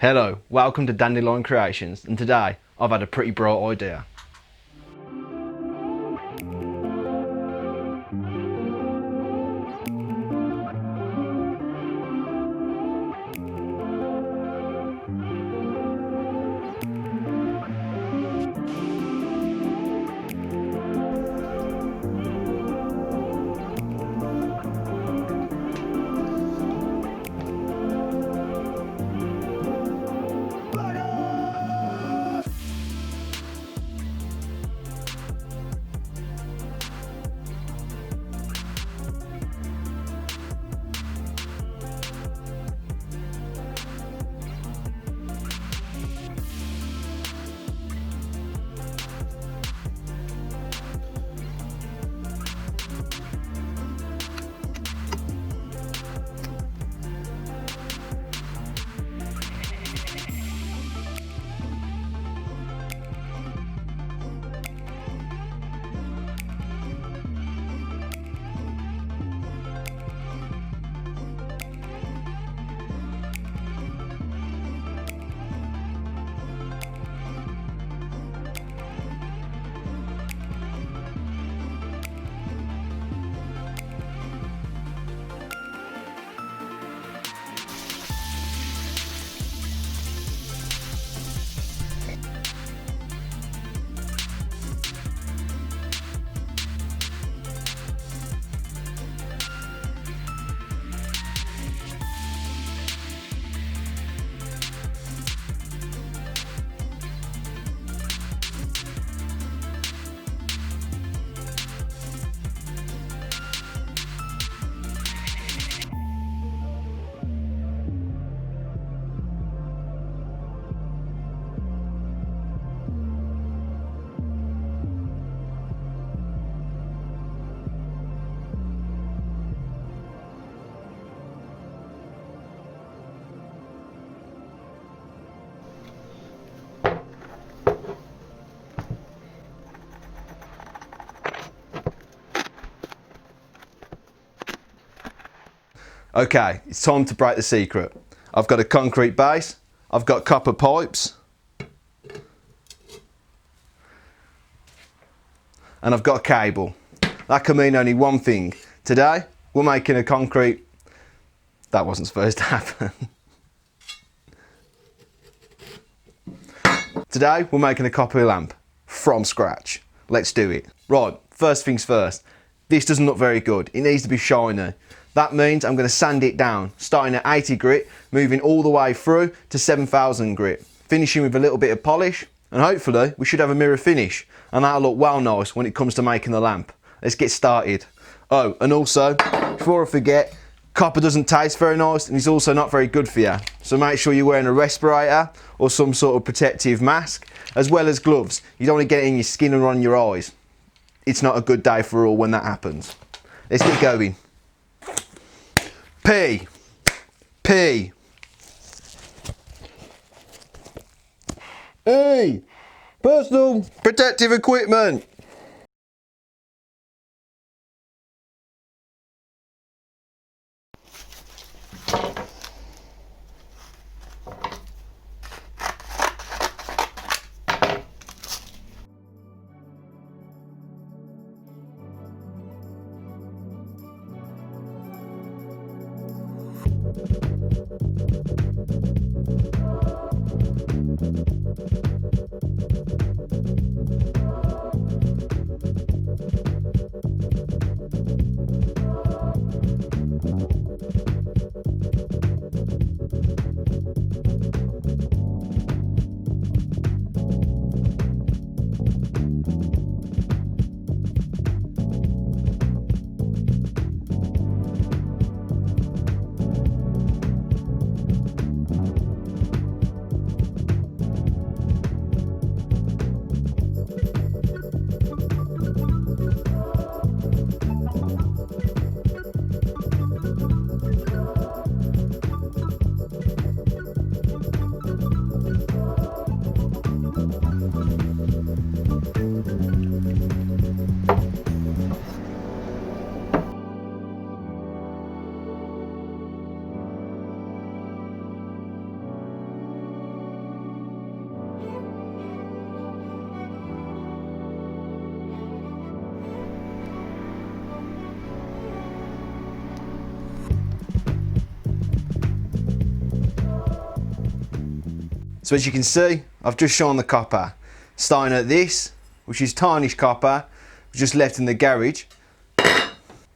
Hello, welcome to Dandelion Creations, and today I've had a pretty bright idea. Okay, it's time to break the secret. I've got a concrete base, I've got copper pipes, and I've got a cable. That can mean only one thing. Today, we're making a concrete... That wasn't supposed to happen. Today, we're making a copper lamp from scratch. Let's do it. Right, first things first. This doesn't look very good. It needs to be shiny. That means I'm going to sand it down, starting at 80 grit, moving all the way through to 7000 grit, finishing with a little bit of polish, and hopefully we should have a mirror finish, and that'll look well nice when it comes to making the lamp. Let's get started. Oh, and also, before I forget, copper doesn't taste very nice, and it's also not very good for you. So make sure you're wearing a respirator or some sort of protective mask, as well as gloves. You don't want to get it in your skin or on your eyes. It's not a good day for all when that happens. Let's get going. P. E. Personal protective equipment. So as you can see, I've just shone the copper. Starting at this, which is tarnished copper, just left in the garage.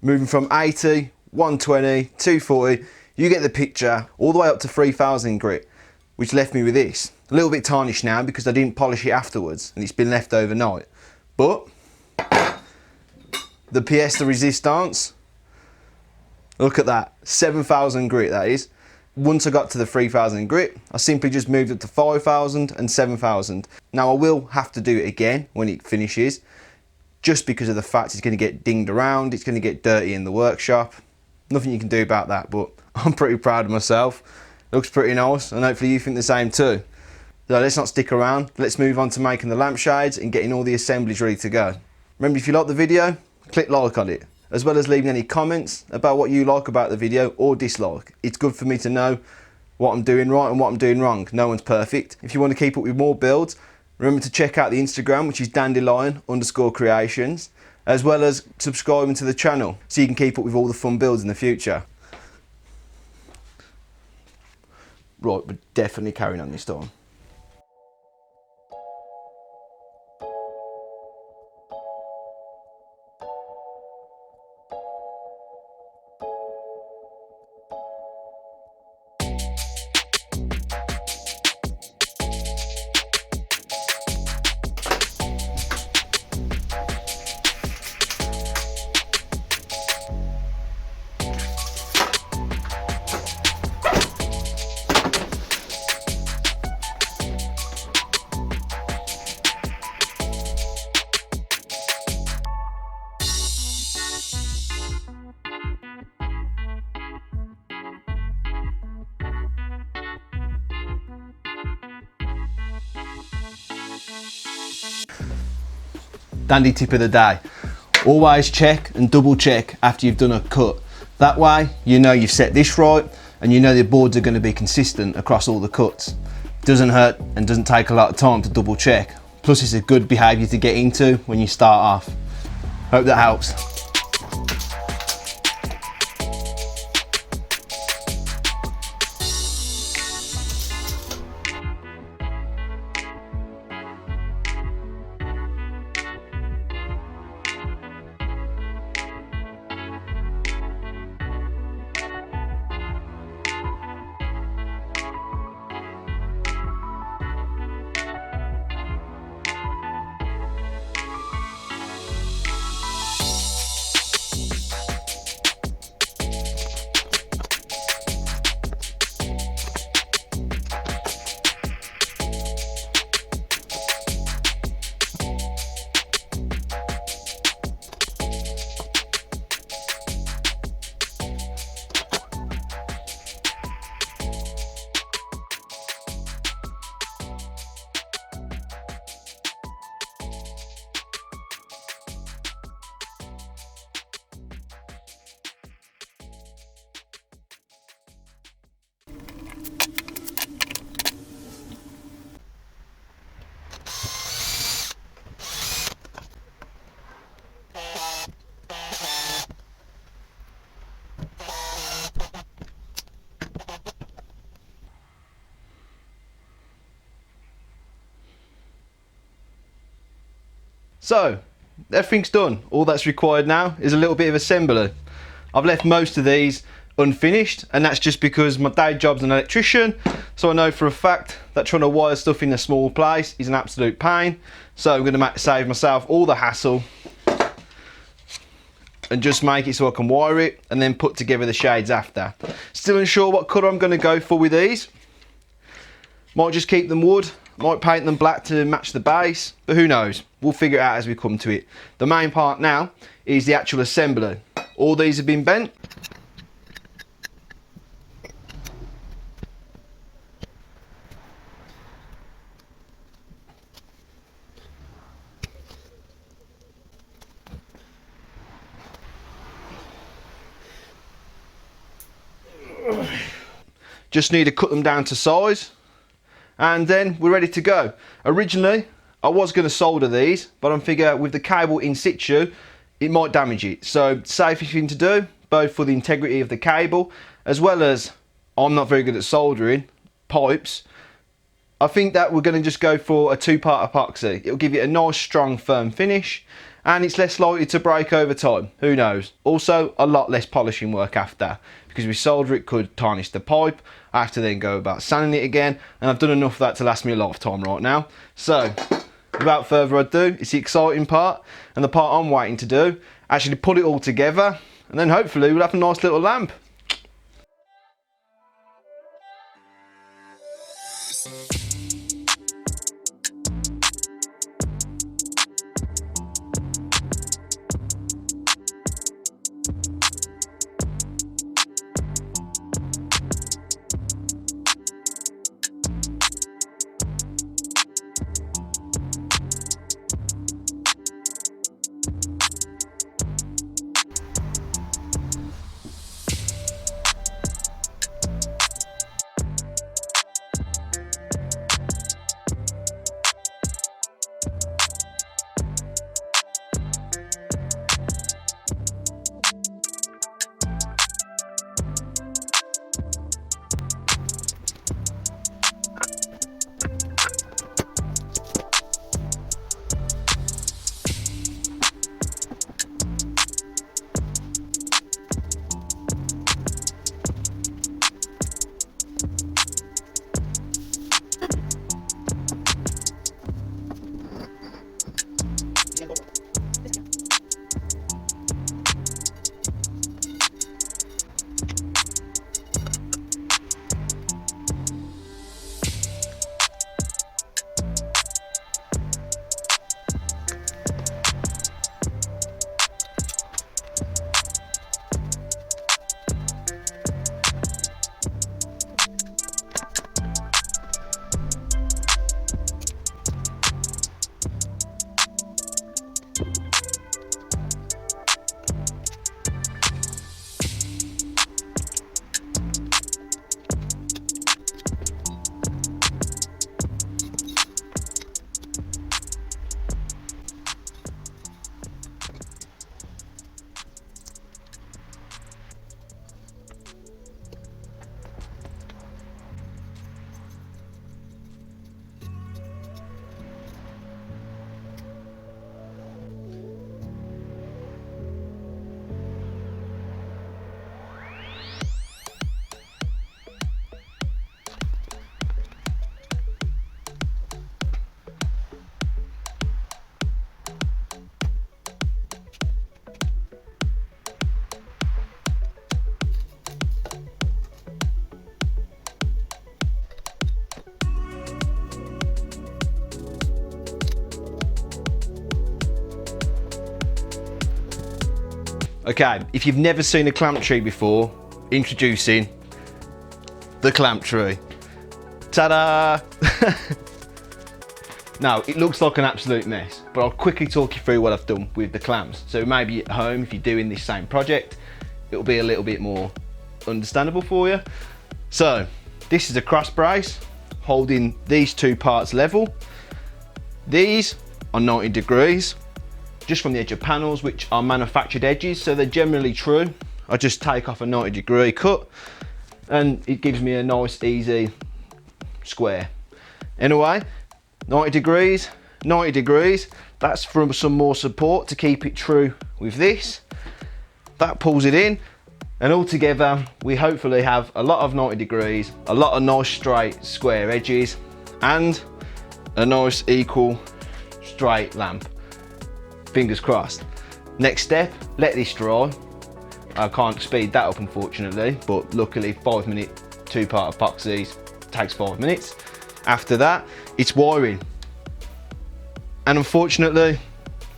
Moving from 80, 120, 240, you get the picture, all the way up to 3000 grit, which left me with this. A little bit tarnished now because I didn't polish it afterwards and it's been left overnight. But the pièce de résistance, look at that, 7000 grit that is. Once I got to the 3000 grit, I simply just moved it to 5000 and 7000. Now I will have to do it again when it finishes, just because of the fact it's going to get dinged around, it's going to get dirty in the workshop. Nothing you can do about that, but I'm pretty proud of myself. Looks pretty nice, and hopefully you think the same too. So let's not stick around, let's move on to making the lampshades and getting all the assemblies ready to go. Remember, if you like the video, click like on it, as well as leaving any comments about what you like about the video or dislike. It's good for me to know what I'm doing right and what I'm doing wrong. No one's perfect. If you want to keep up with more builds, remember to check out the Instagram, which is dandelion_creations, as well as subscribing to the channel so you can keep up with all the fun builds in the future. Right, we're definitely carrying on this time. Dandy tip of the day, always check and double check after you've done a cut. That way you know you've set this right and you know the boards are going to be consistent across all the cuts. Doesn't hurt and doesn't take a lot of time to double check. Plus it's a good behaviour to get into when you start off. Hope that helps. So, everything's done. All that's required now is a little bit of assembly. I've left most of these unfinished, and that's just because my day job's an electrician, so I know for a fact that trying to wire stuff in a small place is an absolute pain. So I'm going to save myself all the hassle and just make it so I can wire it and then put together the shades after. Still unsure what colour I'm going to go for with these. Might just keep them wood, might paint them black to match the base, but who knows, we'll figure it out as we come to it. The main part now is the actual assembly. All these have been bent. Just need to cut them down to size, and then we're ready to go. Originally, I was going to solder these, but I'm figuring with the cable in situ, it might damage it. So, safest thing to do, both for the integrity of the cable, as well as I'm not very good at soldering pipes. I think that we're going to just go for a 2-part epoxy. It'll give it a nice strong firm finish and it's less likely to break over time. Who knows? Also a lot less polishing work after, because with solder it could tarnish the pipe. I have to then go about sanding it again, and I've done enough of that to last me a lifetime right now. So without further ado, it's the exciting part, and the part I'm waiting to do, actually put it all together, and then hopefully we'll have a nice little lamp. Okay, if you've never seen a clamp tree before, introducing the clamp tree. Ta-da! Now, it looks like an absolute mess, but I'll quickly talk you through what I've done with the clamps. So maybe at home, if you're doing this same project, it'll be a little bit more understandable for you. So, this is a cross brace holding these 2 parts level. These are 90 degrees. Just from the edge of panels, which are manufactured edges, so they're generally true. I just take off a 90-degree cut and it gives me a nice easy square. Anyway, 90 degrees, 90 degrees, that's from some more support to keep it true with this. That pulls it in, and altogether we hopefully have a lot of 90 degrees, a lot of nice straight square edges, and a nice equal straight lamp. Fingers crossed. Next step, let this dry. I can't speed that up unfortunately, but luckily 5-minute 2-part epoxies takes 5 minutes. After that, it's wiring. And unfortunately,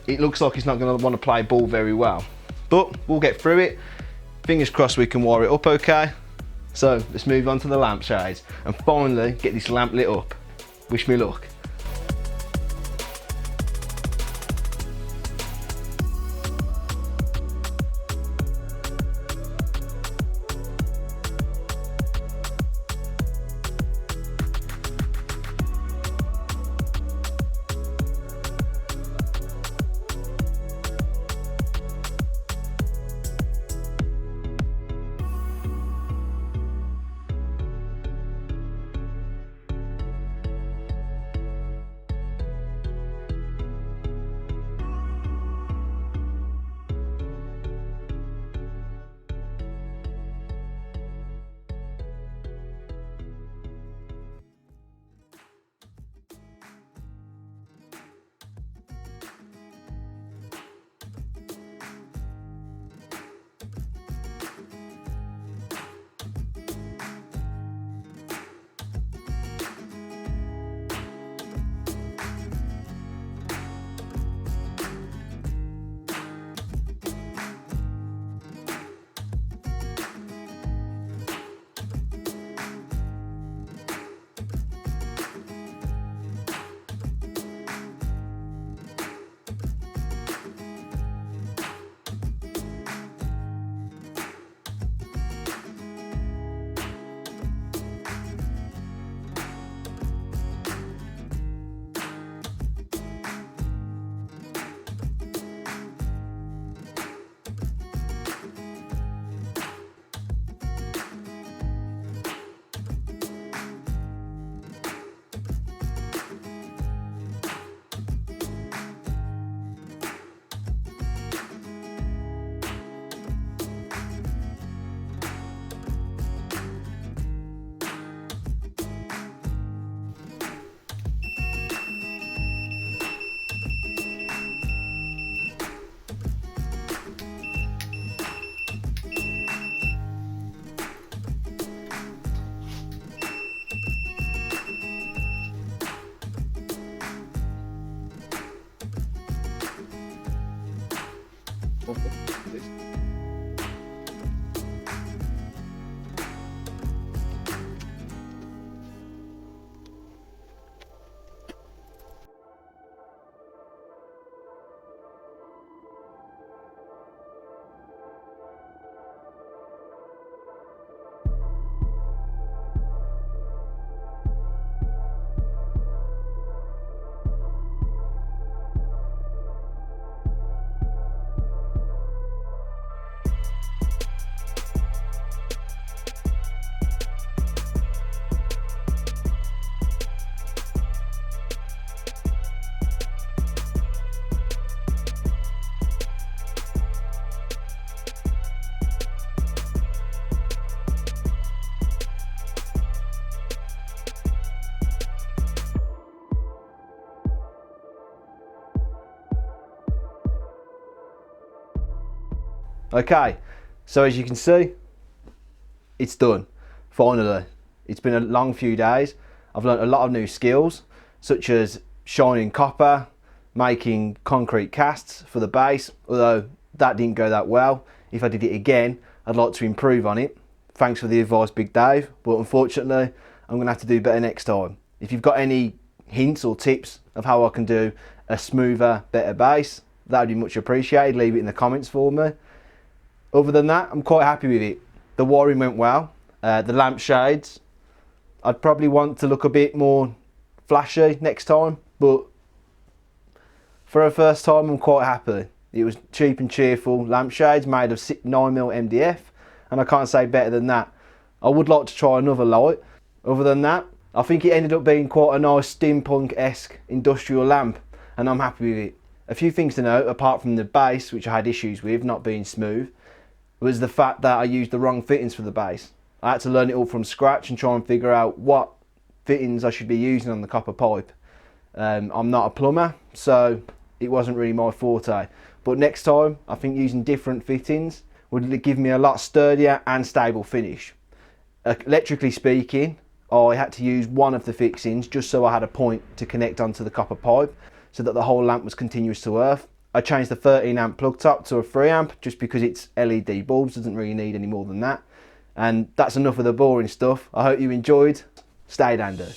it looks like it's not going to want to play ball very well, but we'll get through it. Fingers crossed we can wire it up okay. So let's move on to the lampshades and finally get this lamp lit up. Wish me luck. Okay, so as you can see, it's done, finally. It's been a long few days. I've learnt a lot of new skills, such as shining copper, making concrete casts for the base, although that didn't go that well. If I did it again, I'd like to improve on it. Thanks for the advice, Big Dave, but unfortunately, I'm gonna have to do better next time. If you've got any hints or tips of how I can do a smoother, better base, that would be much appreciated. Leave it in the comments for me. Other than that, I'm quite happy with it. The wiring went well. The lampshades, I'd probably want to look a bit more flashy next time, but for a first time, I'm quite happy. It was cheap and cheerful lampshades made of 9mm MDF, and I can't say better than that. I would like to try another light. Other than that, I think it ended up being quite a nice steampunk-esque industrial lamp, and I'm happy with it. A few things to note, apart from the base, which I had issues with not being smooth, was the fact that I used the wrong fittings for the base. I had to learn it all from scratch and try and figure out what fittings I should be using on the copper pipe. I'm not a plumber, so it wasn't really my forte. But next time, I think using different fittings would give me a lot sturdier and stable finish. Electrically speaking, I had to use one of the fixings just so I had a point to connect onto the copper pipe so that the whole lamp was continuous to earth. I changed the 13 amp plug top to a 3 amp just because it's LED bulbs, doesn't really need any more than that. And that's enough of the boring stuff. I hope you enjoyed. Stay dandy.